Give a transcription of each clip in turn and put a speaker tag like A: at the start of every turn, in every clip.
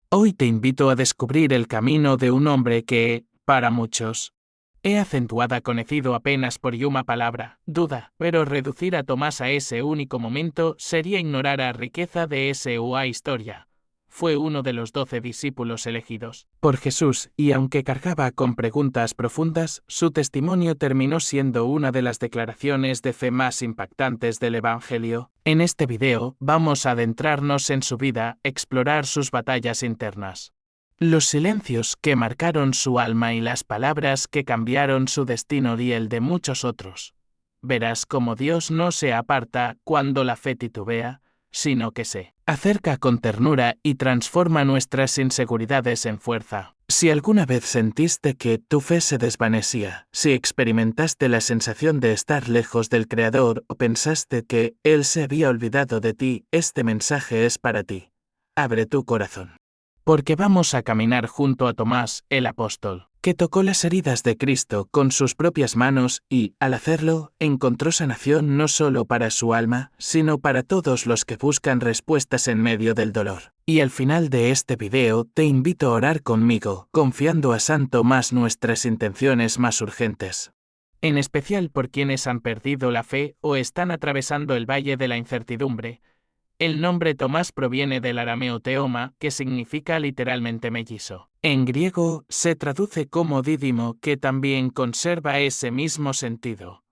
A: Hoy te invito a descubrir el camino de un hombre que, para muchos, he acentuado conocido apenas por una palabra, duda, pero reducir a Tomás a ese único momento sería ignorar la riqueza de esa historia. Fue uno de los 12 discípulos elegidos por Jesús y aunque cargaba con preguntas profundas, su testimonio terminó siendo una de las declaraciones de fe más impactantes del Evangelio. En este video vamos a adentrarnos en su vida, explorar sus batallas internas, los silencios que marcaron su alma y las palabras que cambiaron su destino y el de muchos otros. Verás cómo Dios no se aparta cuando la fe titubea, sino que se acerca con ternura y transforma nuestras inseguridades en fuerza. Si alguna vez sentiste que tu fe se desvanecía, si experimentaste la sensación de estar lejos del Creador o pensaste que Él se había olvidado de ti, este mensaje es para ti. Abre tu corazón. Porque vamos a caminar junto a Tomás, el apóstol, que tocó las heridas de Cristo con sus propias manos y, al hacerlo, encontró sanación no solo para su alma, sino para todos los que buscan respuestas en medio del dolor. Y al final de este video te invito a orar conmigo, confiando a San Tomás nuestras intenciones más urgentes. En especial por quienes han perdido la fe o están atravesando el valle de la incertidumbre. El nombre Tomás proviene del arameo teoma, que significa literalmente mellizo. En griego, se traduce como dídimo, que también conserva ese mismo sentido.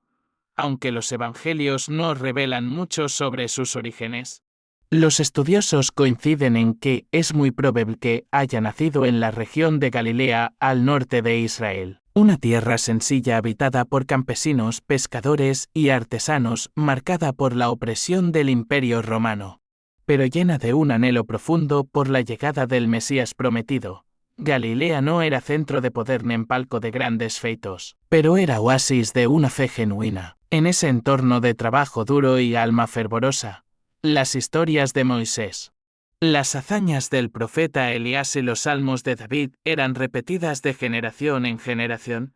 A: Aunque los evangelios no revelan mucho sobre sus orígenes, los estudiosos coinciden en que es muy probable que haya nacido en la región de Galilea, al norte de Israel. Una tierra sencilla habitada por campesinos, pescadores y artesanos, marcada por la opresión del Imperio Romano, pero llena de un anhelo profundo por la llegada del Mesías prometido. Galilea no era centro de poder ni palco de grandes feitos, pero era oasis de una fe genuina. En ese entorno de trabajo duro y alma fervorosa, las historias de Moisés, las hazañas del profeta Elías y los salmos de David eran repetidas de generación en generación.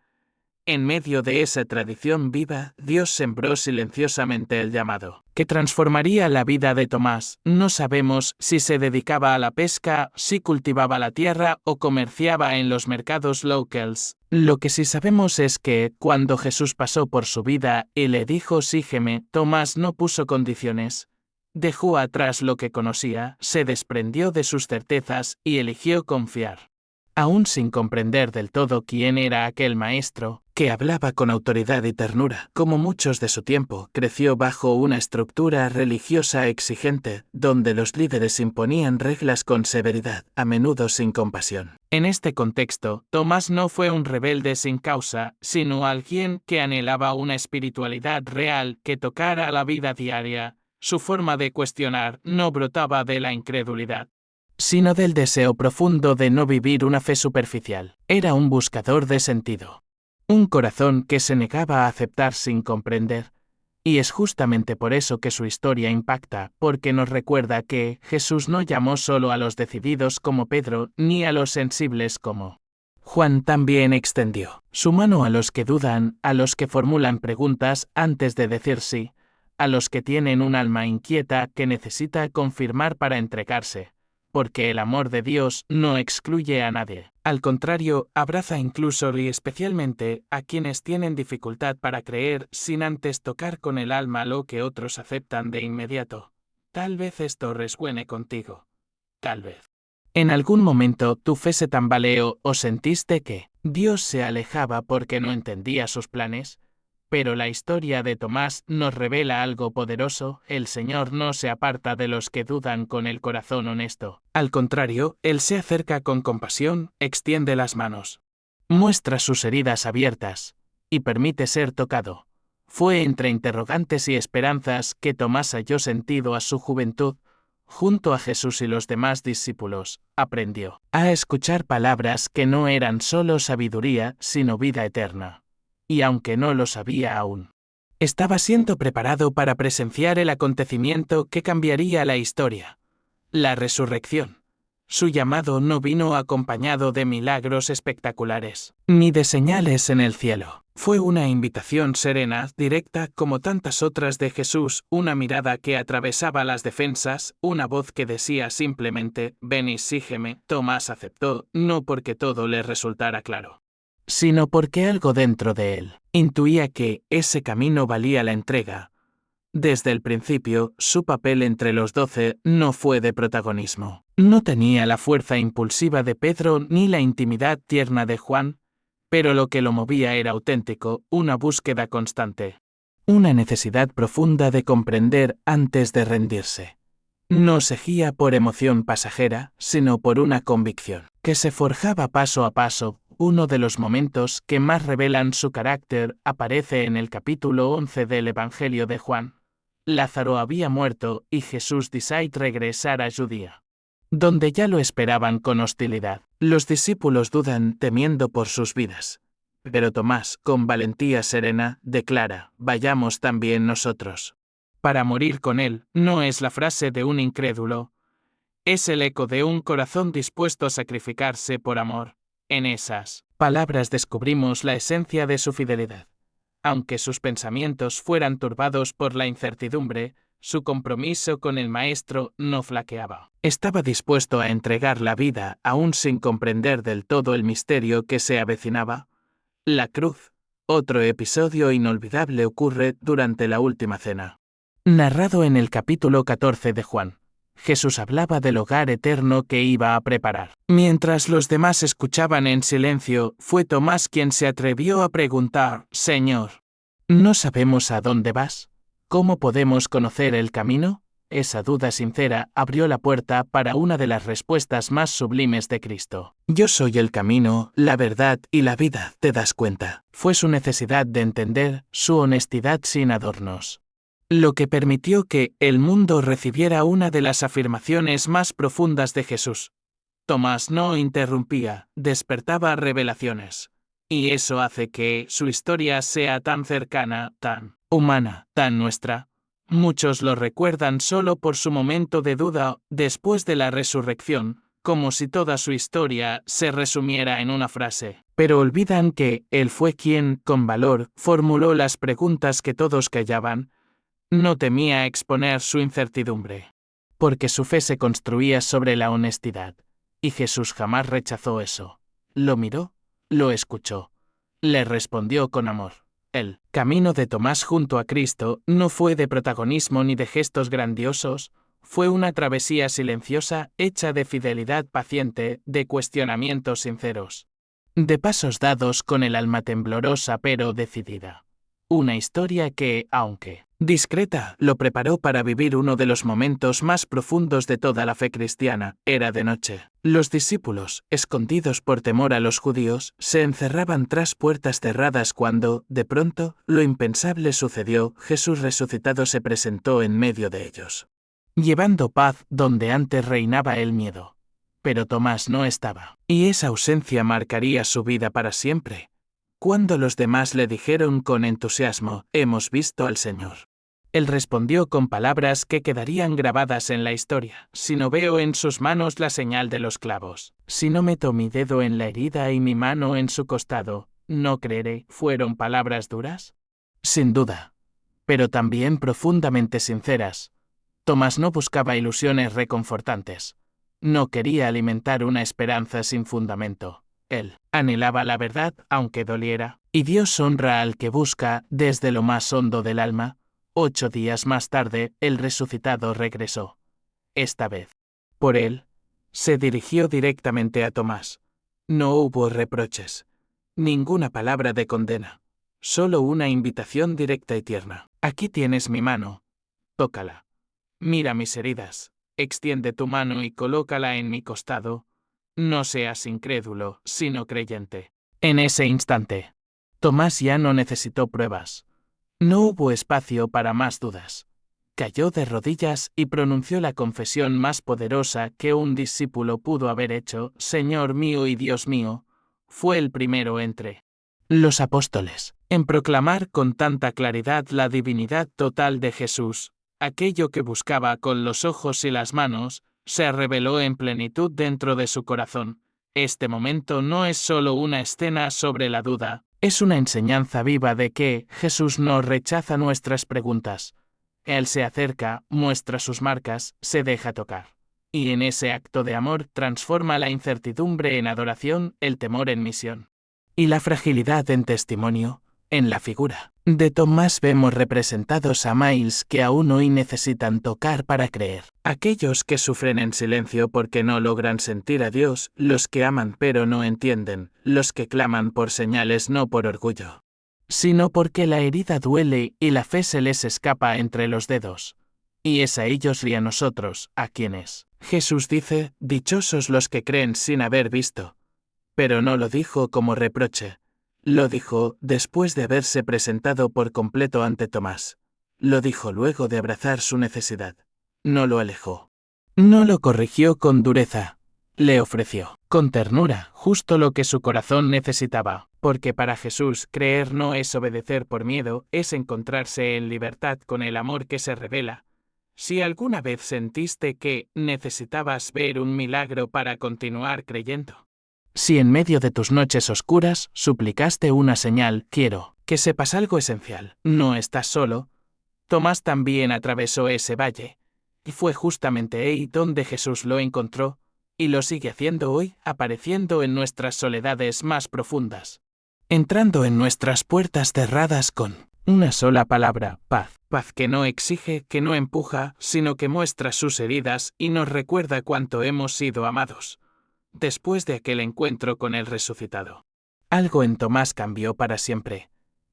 A: En medio de esa tradición viva, Dios sembró silenciosamente el llamado, que transformaría la vida de Tomás. No sabemos si se dedicaba a la pesca, si cultivaba la tierra o comerciaba en los mercados locals. Lo que sí sabemos es que, cuando Jesús pasó por su vida y le dijo sígueme, Tomás no puso condiciones. Dejó atrás lo que conocía, se desprendió de sus certezas y eligió confiar. Aún sin comprender del todo quién era aquel maestro, que hablaba con autoridad y ternura, como muchos de su tiempo, creció bajo una estructura religiosa exigente, donde los líderes imponían reglas con severidad, a menudo sin compasión. En este contexto, Tomás no fue un rebelde sin causa, sino alguien que anhelaba una espiritualidad real que tocara la vida diaria. Su forma de cuestionar no brotaba de la incredulidad, sino del deseo profundo de no vivir una fe superficial. Era un buscador de sentido. Un corazón que se negaba a aceptar sin comprender. Y es justamente por eso que su historia impacta, porque nos recuerda que Jesús no llamó solo a los decididos como Pedro, ni a los sensibles como Juan. También extendió su mano a los que dudan, a los que formulan preguntas antes de decir sí, a los que tienen un alma inquieta que necesita confirmar para entregarse. Porque el amor de Dios no excluye a nadie. Al contrario, abraza incluso y especialmente a quienes tienen dificultad para creer sin antes tocar con el alma lo que otros aceptan de inmediato. Tal vez esto resuene contigo. Tal vez en algún momento tu fe se tambaleó o sentiste que Dios se alejaba porque no entendía sus planes. Pero la historia de Tomás nos revela algo poderoso: el Señor no se aparta de los que dudan con el corazón honesto. Al contrario, Él se acerca con compasión, extiende las manos, muestra sus heridas abiertas, y permite ser tocado. Fue entre interrogantes y esperanzas que Tomás halló sentido a su juventud. Junto a Jesús y los demás discípulos, aprendió a escuchar palabras que no eran solo sabiduría, sino vida eterna. Y aunque no lo sabía aún, estaba siendo preparado para presenciar el acontecimiento que cambiaría la historia: la resurrección. Su llamado no vino acompañado de milagros espectaculares, ni de señales en el cielo. Fue una invitación serena, directa, como tantas otras de Jesús, una mirada que atravesaba las defensas, una voz que decía simplemente, ven y sígueme. Tomás aceptó, no porque todo le resultara claro, sino porque algo dentro de él intuía que ese camino valía la entrega. Desde el principio, su papel entre los 12 no fue de protagonismo. No tenía la fuerza impulsiva de Pedro ni la intimidad tierna de Juan, pero lo que lo movía era auténtico, una búsqueda constante. Una necesidad profunda de comprender antes de rendirse. No seguía por emoción pasajera, sino por una convicción, que se forjaba paso a paso. Uno de los momentos que más revelan su carácter aparece en el capítulo 11 del Evangelio de Juan. Lázaro había muerto y Jesús decide regresar a Judea, donde ya lo esperaban con hostilidad. Los discípulos dudan temiendo por sus vidas. Pero Tomás, con valentía serena, declara, vayamos también nosotros. Para morir con él, no es la frase de un incrédulo, es el eco de un corazón dispuesto a sacrificarse por amor. En esas palabras descubrimos la esencia de su fidelidad. Aunque sus pensamientos fueran turbados por la incertidumbre, su compromiso con el Maestro no flaqueaba. Estaba dispuesto a entregar la vida aún sin comprender del todo el misterio que se avecinaba. La cruz. Otro episodio inolvidable ocurre durante la última cena. Narrado en el capítulo 14 de Juan, Jesús hablaba del hogar eterno que iba a preparar. Mientras los demás escuchaban en silencio, fue Tomás quien se atrevió a preguntar, Señor, ¿no sabemos a dónde vas? ¿Cómo podemos conocer el camino? Esa duda sincera abrió la puerta para una de las respuestas más sublimes de Cristo. Yo soy el camino, la verdad y la vida, ¿te das cuenta? Fue su necesidad de entender, su honestidad sin adornos, lo que permitió que el mundo recibiera una de las afirmaciones más profundas de Jesús. Tomás no interrumpía, despertaba revelaciones. Y eso hace que su historia sea tan cercana, tan humana, tan nuestra. Muchos lo recuerdan solo por su momento de duda después de la resurrección, como si toda su historia se resumiera en una frase. Pero olvidan que él fue quien, con valor, formuló las preguntas que todos callaban. No temía exponer su incertidumbre, porque su fe se construía sobre la honestidad, y Jesús jamás rechazó eso. Lo miró, lo escuchó, le respondió con amor. El camino de Tomás junto a Cristo no fue de protagonismo ni de gestos grandiosos, fue una travesía silenciosa hecha de fidelidad paciente, de cuestionamientos sinceros, de pasos dados con el alma temblorosa pero decidida. Una historia que, aunque discreta, lo preparó para vivir uno de los momentos más profundos de toda la fe cristiana. Era de noche. Los discípulos, escondidos por temor a los judíos, se encerraban tras puertas cerradas cuando, de pronto, lo impensable sucedió. Jesús resucitado se presentó en medio de ellos, llevando paz donde antes reinaba el miedo. Pero Tomás no estaba, y esa ausencia marcaría su vida para siempre. Cuando los demás le dijeron con entusiasmo, hemos visto al Señor, él respondió con palabras que quedarían grabadas en la historia. Si no veo en sus manos la señal de los clavos, si no meto mi dedo en la herida y mi mano en su costado, no creeré. ¿Fueron palabras duras? Sin duda, pero también profundamente sinceras. Tomás no buscaba ilusiones reconfortantes. No quería alimentar una esperanza sin fundamento. Él anhelaba la verdad, aunque doliera, y Dios honra al que busca desde lo más hondo del alma. 8 días más tarde, el resucitado regresó. Esta vez, por él, se dirigió directamente a Tomás. No hubo reproches, ninguna palabra de condena, solo una invitación directa y tierna. Aquí tienes mi mano, tócala. Mira mis heridas, extiende tu mano y colócala en mi costado. No seas incrédulo, sino creyente. En ese instante, Tomás ya no necesitó pruebas. No hubo espacio para más dudas. Cayó de rodillas y pronunció la confesión más poderosa que un discípulo pudo haber hecho, Señor mío y Dios mío. Fue el primero entre los apóstoles en proclamar con tanta claridad la divinidad total de Jesús. Aquello que buscaba con los ojos y las manos, se reveló en plenitud dentro de su corazón. Este momento no es solo una escena sobre la duda, Es una enseñanza viva de que Jesús no rechaza nuestras preguntas. Él se acerca, muestra sus marcas, se deja tocar. Y en ese acto de amor transforma la incertidumbre en adoración, el temor en misión. Y la fragilidad en testimonio. En la figura de Tomás vemos representados a miles que aún hoy necesitan tocar para creer. Aquellos que sufren en silencio porque no logran sentir a Dios, los que aman pero no entienden, los que claman por señales no por orgullo, sino porque la herida duele y la fe se les escapa entre los dedos. Y es a ellos y a nosotros, a quienes Jesús dice, dichosos los que creen sin haber visto. Pero no lo dijo como reproche. Lo dijo después de haberse presentado por completo ante Tomás. Lo dijo luego de abrazar su necesidad. No lo alejó. No lo corrigió con dureza. Le ofreció, con ternura, justo lo que su corazón necesitaba, porque para Jesús creer no es obedecer por miedo, es encontrarse en libertad con el amor que se revela. Si alguna vez sentiste que necesitabas ver un milagro para continuar creyendo. Si en medio de tus noches oscuras suplicaste una señal, quiero que sepas algo esencial. No estás solo. Tomás también atravesó ese valle. Y fue justamente ahí donde Jesús lo encontró, y lo sigue haciendo hoy, apareciendo en nuestras soledades más profundas. Entrando en nuestras puertas cerradas con una sola palabra, paz. Paz que no exige, que no empuja, sino que muestra sus heridas y nos recuerda cuánto hemos sido amados. Después de aquel encuentro con el resucitado, algo en Tomás cambió para siempre.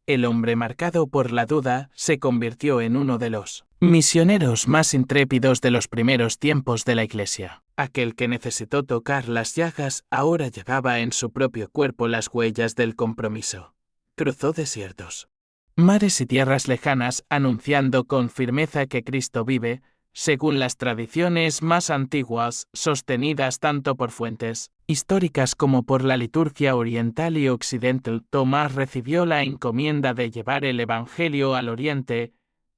A: El hombre marcado por la duda se convirtió en uno de los misioneros más intrépidos de los primeros tiempos de la Iglesia. Aquel que necesitó tocar las llagas ahora llevaba en su propio cuerpo las huellas del compromiso. Cruzó desiertos, mares y tierras lejanas, anunciando con firmeza que Cristo vive, según las tradiciones más antiguas, sostenidas tanto por fuentes históricas como por la liturgia oriental y occidental. Tomás recibió la encomienda de llevar el Evangelio al Oriente,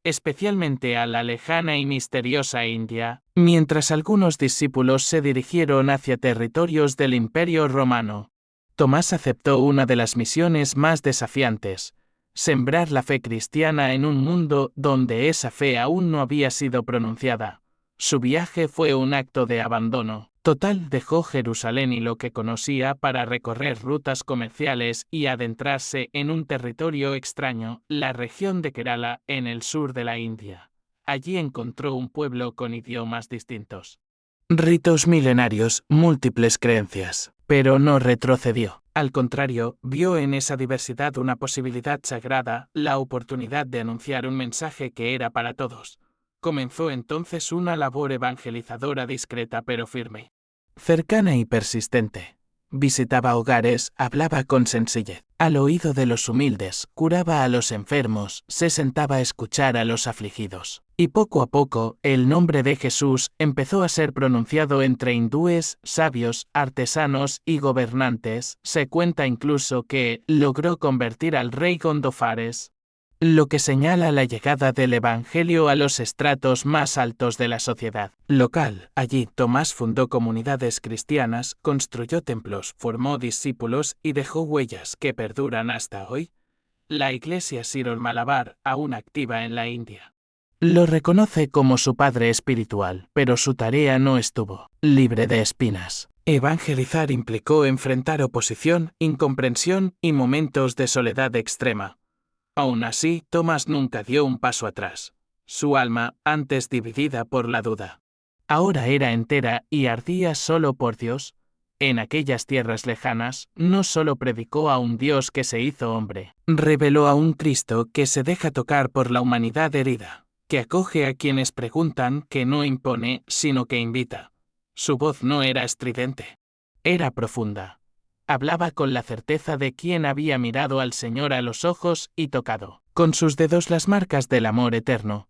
A: especialmente a la lejana y misteriosa India, mientras algunos discípulos se dirigieron hacia territorios del Imperio Romano. Tomás aceptó una de las misiones más desafiantes: sembrar la fe cristiana en un mundo donde esa fe aún no había sido pronunciada. Su viaje fue un acto de abandono total. Dejó Jerusalén y lo que conocía para recorrer rutas comerciales y adentrarse en un territorio extraño, la región de Kerala, en el sur de la India. Allí encontró un pueblo con idiomas distintos, ritos milenarios, múltiples creencias, pero no retrocedió. Al contrario, vio en esa diversidad una posibilidad sagrada, la oportunidad de anunciar un mensaje que era para todos. Comenzó entonces una labor evangelizadora discreta pero firme, cercana y persistente. Visitaba hogares, hablaba con sencillez, al oído de los humildes, curaba a los enfermos, se sentaba a escuchar a los afligidos. Y poco a poco, el nombre de Jesús empezó a ser pronunciado entre hindúes, sabios, artesanos y gobernantes. Se cuenta incluso que logró convertir al rey Gondofares, lo que señala la llegada del Evangelio a los estratos más altos de la sociedad local. Allí, Tomás fundó comunidades cristianas, construyó templos, formó discípulos y dejó huellas que perduran hasta hoy. La Iglesia Cyril Malabar, aún activa en la India, lo reconoce como su padre espiritual, pero su tarea no estuvo libre de espinas. Evangelizar implicó enfrentar oposición, incomprensión y momentos de soledad extrema. Aún así, Tomás nunca dio un paso atrás. Su alma, antes dividida por la duda, ahora era entera y ardía solo por Dios. En aquellas tierras lejanas, no solo predicó a un Dios que se hizo hombre, reveló a un Cristo que se deja tocar por la humanidad herida, que acoge a quienes preguntan, que no impone, sino que invita. Su voz no era estridente, era profunda. Hablaba con la certeza de quien había mirado al Señor a los ojos y tocado con sus dedos las marcas del amor eterno.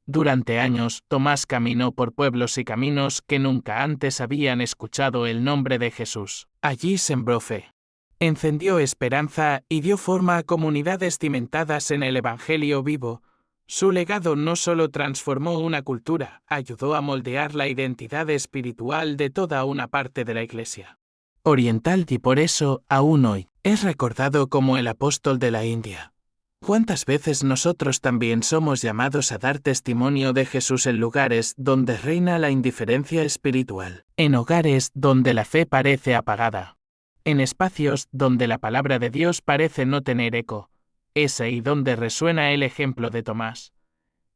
A: Durante años, Tomás caminó por pueblos y caminos que nunca antes habían escuchado el nombre de Jesús. Allí sembró fe, encendió esperanza y dio forma a comunidades cimentadas en el Evangelio vivo. Su legado no solo transformó una cultura, ayudó a moldear la identidad espiritual de toda una parte de la Iglesia oriental, y por eso, aún hoy, Es recordado como el apóstol de la India. ¿Cuántas veces nosotros también somos llamados a dar testimonio de Jesús en lugares donde reina la indiferencia espiritual? En hogares donde la fe parece apagada. En espacios donde la palabra de Dios parece no tener eco. Es ahí donde resuena el ejemplo de Tomás.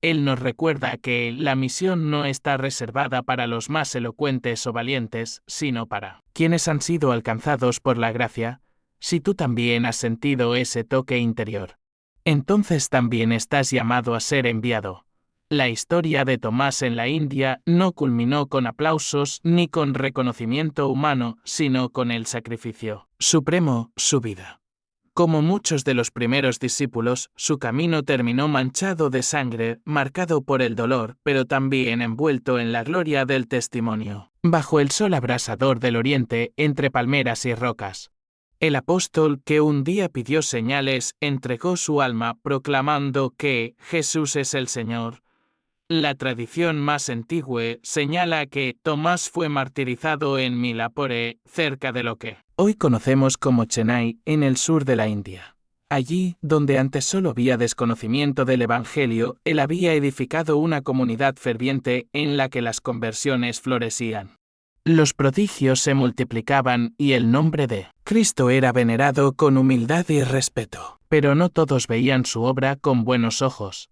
A: Él nos recuerda que la misión no está reservada para los más elocuentes o valientes, sino para quienes han sido alcanzados por la gracia. Si tú también has sentido ese toque interior, entonces también estás llamado a ser enviado. La historia de Tomás en la India no culminó con aplausos ni con reconocimiento humano, sino con el sacrificio supremo, su vida. Como muchos de los primeros discípulos, su camino terminó manchado de sangre, marcado por el dolor, pero también envuelto en la gloria del testimonio. Bajo el sol abrasador del oriente, entre palmeras y rocas. El apóstol que un día pidió señales entregó su alma proclamando que Jesús es el Señor. La tradición más antigua señala que Tomás fue martirizado en Milapore, cerca de lo que hoy conocemos como Chennai, en el sur de la India. Allí, donde antes solo había desconocimiento del Evangelio, él había edificado una comunidad ferviente en la que las conversiones florecían. Los prodigios se multiplicaban y el nombre de Cristo era venerado con humildad y respeto. Pero no todos veían su obra con buenos ojos.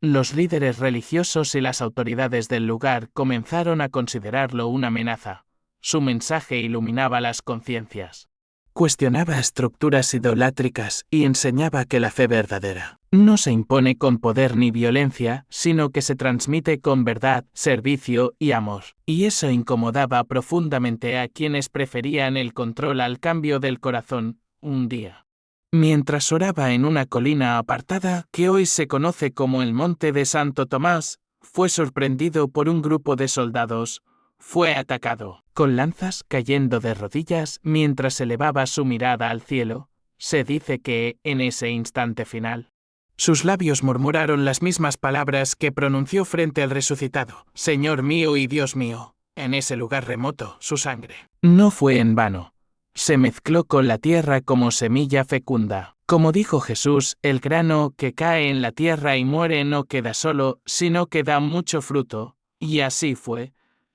A: Los líderes religiosos y las autoridades del lugar comenzaron a considerarlo una amenaza. Su mensaje iluminaba las conciencias. Cuestionaba estructuras idolátricas y enseñaba que la fe verdadera no se impone con poder ni violencia, sino que se transmite con verdad, servicio y amor. Y eso incomodaba profundamente a quienes preferían el control al cambio del corazón. Un día, mientras oraba en una colina apartada que hoy se conoce como el Monte de Santo Tomás, fue sorprendido por un grupo de soldados. Fue atacado, con lanzas, cayendo de rodillas mientras elevaba su mirada al cielo. Se dice que, en ese instante final, sus labios murmuraron las mismas palabras que pronunció frente al resucitado: Señor mío y Dios mío. En ese lugar remoto, su sangre no fue en vano. Se mezcló con la tierra como semilla fecunda. Como dijo Jesús, el grano que cae en la tierra y muere no queda solo, sino que da mucho fruto. Y así fue.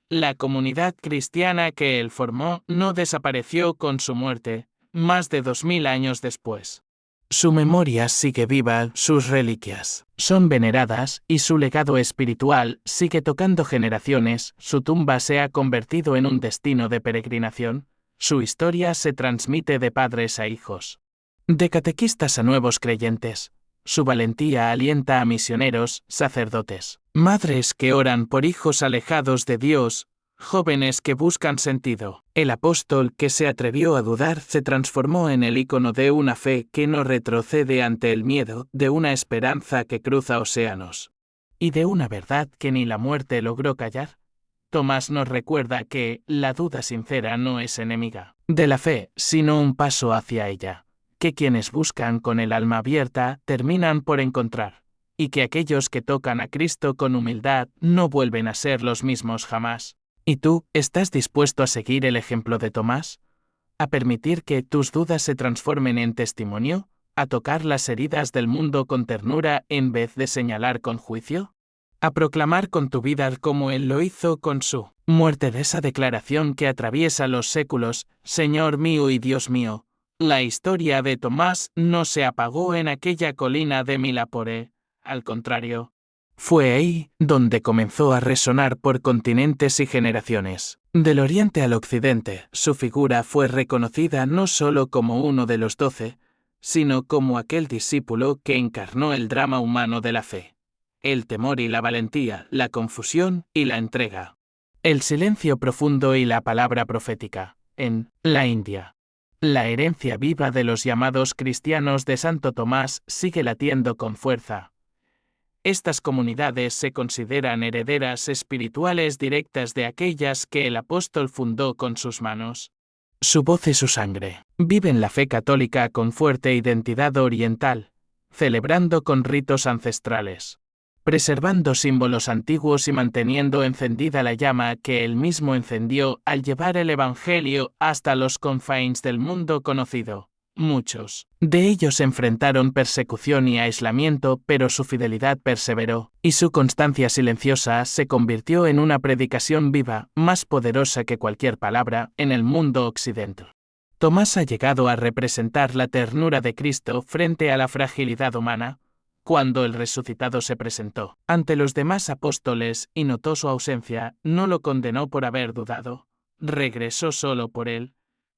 A: La comunidad cristiana que él formó no desapareció con su muerte, más de 2000 años después. Su memoria sigue viva, sus reliquias son veneradas y su legado espiritual sigue tocando generaciones. Su tumba se ha convertido en un destino de peregrinación. Su historia se transmite de padres a hijos, de catequistas a nuevos creyentes. Su valentía alienta a misioneros, sacerdotes, madres que oran por hijos alejados de Dios, jóvenes que buscan sentido. El apóstol que se atrevió a dudar se transformó en el ícono de una fe que no retrocede ante el miedo, de una esperanza que cruza océanos, y de una verdad que ni la muerte logró callar. Tomás nos recuerda que la duda sincera no es enemiga de la fe, sino un paso hacia ella. Que quienes buscan con el alma abierta terminan por encontrar, y que aquellos que tocan a Cristo con humildad no vuelven a ser los mismos jamás. ¿Y tú, estás dispuesto a seguir el ejemplo de Tomás? ¿A permitir que tus dudas se transformen en testimonio? ¿A tocar las heridas del mundo con ternura en vez de señalar con juicio? ¿A proclamar con tu vida como Él lo hizo con su muerte, de esa declaración que atraviesa los séculos: Señor mío y Dios mío? La historia de Tomás no se apagó en aquella colina de Milapore. Al contrario, fue ahí donde comenzó a resonar por continentes y generaciones. Del oriente al occidente, su figura fue reconocida no solo como uno de los 12, sino como aquel discípulo que encarnó el drama humano de la fe. El temor y la valentía, la confusión y la entrega. El silencio profundo y la palabra profética. En la India, la herencia viva de los llamados cristianos de Santo Tomás sigue latiendo con fuerza. Estas comunidades se consideran herederas espirituales directas de aquellas que el apóstol fundó con sus manos. Su voz y su sangre viven la fe católica con fuerte identidad oriental, celebrando con ritos ancestrales, preservando símbolos antiguos y manteniendo encendida la llama que él mismo encendió al llevar el Evangelio hasta los confines del mundo conocido. Muchos de ellos enfrentaron persecución y aislamiento, pero su fidelidad perseveró, y su constancia silenciosa se convirtió en una predicación viva, más poderosa que cualquier palabra, en el mundo occidental. Tomás ha llegado a representar la ternura de Cristo frente a la fragilidad humana. Cuando el resucitado se presentó ante los demás apóstoles y notó su ausencia, no lo condenó por haber dudado. Regresó solo por él.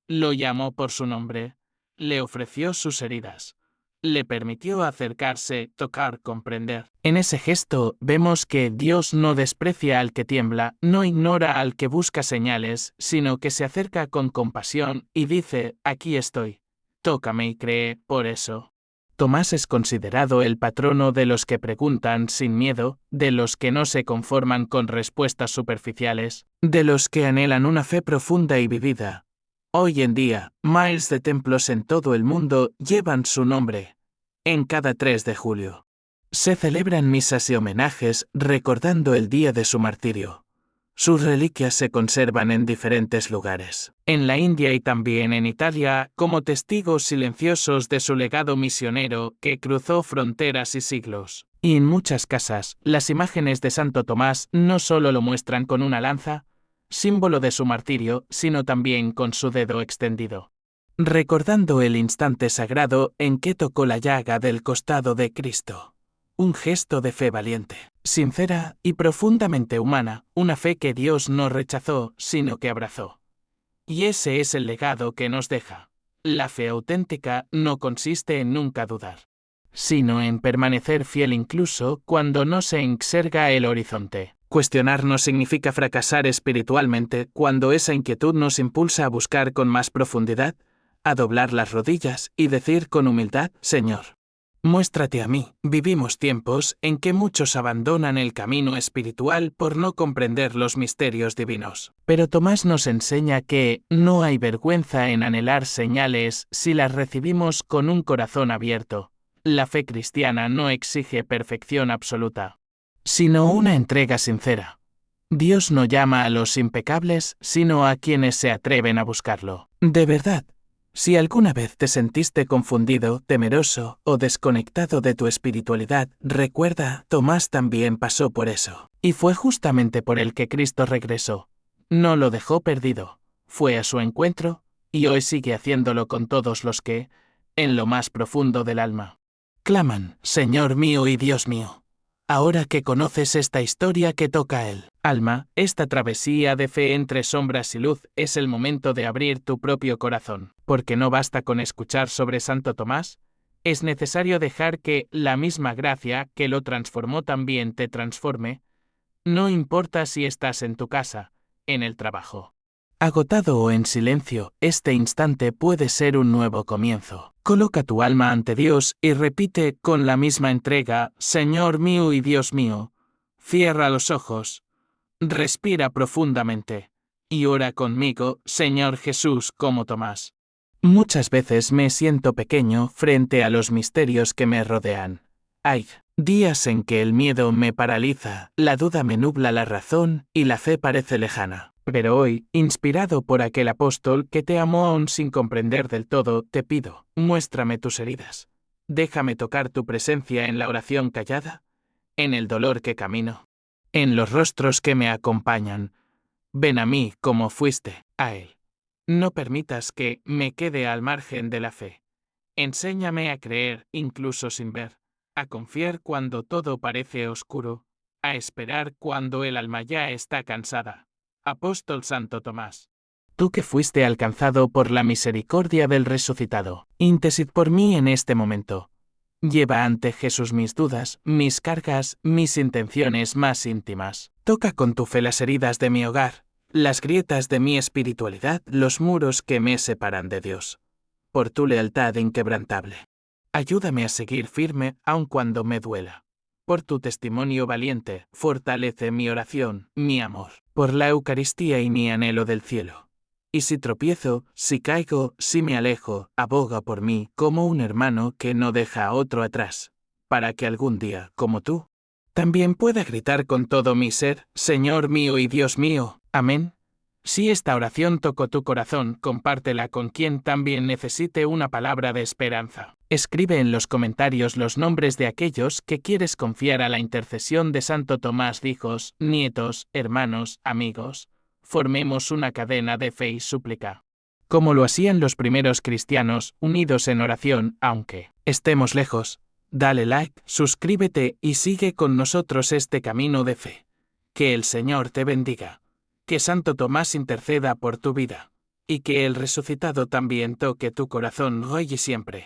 A: Lo llamó por su nombre. Le ofreció sus heridas. Le permitió acercarse, tocar, comprender. En ese gesto vemos que Dios no desprecia al que tiembla, no ignora al que busca señales, sino que se acerca con compasión y dice: aquí estoy. Tócame y cree, por eso. Tomás es considerado el patrono de los que preguntan sin miedo, de los que no se conforman con respuestas superficiales, de los que anhelan una fe profunda y vivida. Hoy en día, miles de templos en todo el mundo llevan su nombre. En cada 3 de julio se celebran misas y homenajes recordando el día de su martirio. Sus reliquias se conservan en diferentes lugares, en la India y también en Italia, como testigos silenciosos de su legado misionero que cruzó fronteras y siglos. Y en muchas casas, las imágenes de Santo Tomás no solo lo muestran con una lanza, símbolo de su martirio, sino también con su dedo extendido, recordando el instante sagrado en que tocó la llaga del costado de Cristo. Un gesto de fe valiente, sincera y profundamente humana, una fe que Dios no rechazó, sino que abrazó. Y ese es el legado que nos deja. La fe auténtica no consiste en nunca dudar, sino en permanecer fiel incluso cuando no se exerga el horizonte. Cuestionar no significa fracasar espiritualmente cuando esa inquietud nos impulsa a buscar con más profundidad, a doblar las rodillas y decir con humildad: Señor, muéstrate a mí. Vivimos tiempos en que muchos abandonan el camino espiritual por no comprender los misterios divinos. Pero Tomás nos enseña que no hay vergüenza en anhelar señales si las recibimos con un corazón abierto. La fe cristiana no exige perfección absoluta, sino una entrega sincera. Dios no llama a los impecables, sino a quienes se atreven a buscarlo. De verdad. Si alguna vez te sentiste confundido, temeroso o desconectado de tu espiritualidad, recuerda, Tomás también pasó por eso. Y fue justamente por el que Cristo regresó. No lo dejó perdido. Fue a su encuentro, y hoy sigue haciéndolo con todos los que, en lo más profundo del alma, claman: Señor mío y Dios mío. Ahora que conoces esta historia que toca el alma, esta travesía de fe entre sombras y luz, es el momento de abrir tu propio corazón. Porque no basta con escuchar sobre Santo Tomás, es necesario dejar que la misma gracia que lo transformó también te transforme. No importa si estás en tu casa, en el trabajo, agotado o en silencio, este instante puede ser un nuevo comienzo. Coloca tu alma ante Dios y repite con la misma entrega: Señor mío y Dios mío. Cierra los ojos, respira profundamente, y ora conmigo: Señor Jesús, como Tomás. Muchas veces me siento pequeño frente a los misterios que me rodean. Hay días en que el miedo me paraliza, la duda me nubla la razón y la fe parece lejana. Pero hoy, inspirado por aquel apóstol que te amó aún sin comprender del todo, te pido: muéstrame tus heridas. Déjame tocar tu presencia en la oración callada, en el dolor que camino, en los rostros que me acompañan. Ven a mí como fuiste a él. No permitas que me quede al margen de la fe. Enséñame a creer incluso sin ver, a confiar cuando todo parece oscuro, a esperar cuando el alma ya está cansada. Apóstol Santo Tomás, tú que fuiste alcanzado por la misericordia del resucitado, interced por mí en este momento. Lleva ante Jesús mis dudas, mis cargas, mis intenciones más íntimas. Toca con tu fe las heridas de mi hogar, las grietas de mi espiritualidad, los muros que me separan de Dios. Por tu lealtad inquebrantable, ayúdame a seguir firme aun cuando me duela. Por tu testimonio valiente, fortalece mi oración, mi amor, por la Eucaristía y mi anhelo del cielo. Y si tropiezo, si caigo, si me alejo, aboga por mí como un hermano que no deja a otro atrás, para que algún día, como tú, también pueda gritar con todo mi ser: Señor mío y Dios mío. Amén. Si esta oración tocó tu corazón, compártela con quien también necesite una palabra de esperanza. Escribe en los comentarios los nombres de aquellos que quieres confiar a la intercesión de Santo Tomás, hijos, nietos, hermanos, amigos. Formemos una cadena de fe y súplica. Como lo hacían los primeros cristianos, unidos en oración, aunque estemos lejos. Dale like, suscríbete y sigue con nosotros este camino de fe. Que el Señor te bendiga. Que Santo Tomás interceda por tu vida. Y que el resucitado también toque tu corazón hoy y siempre.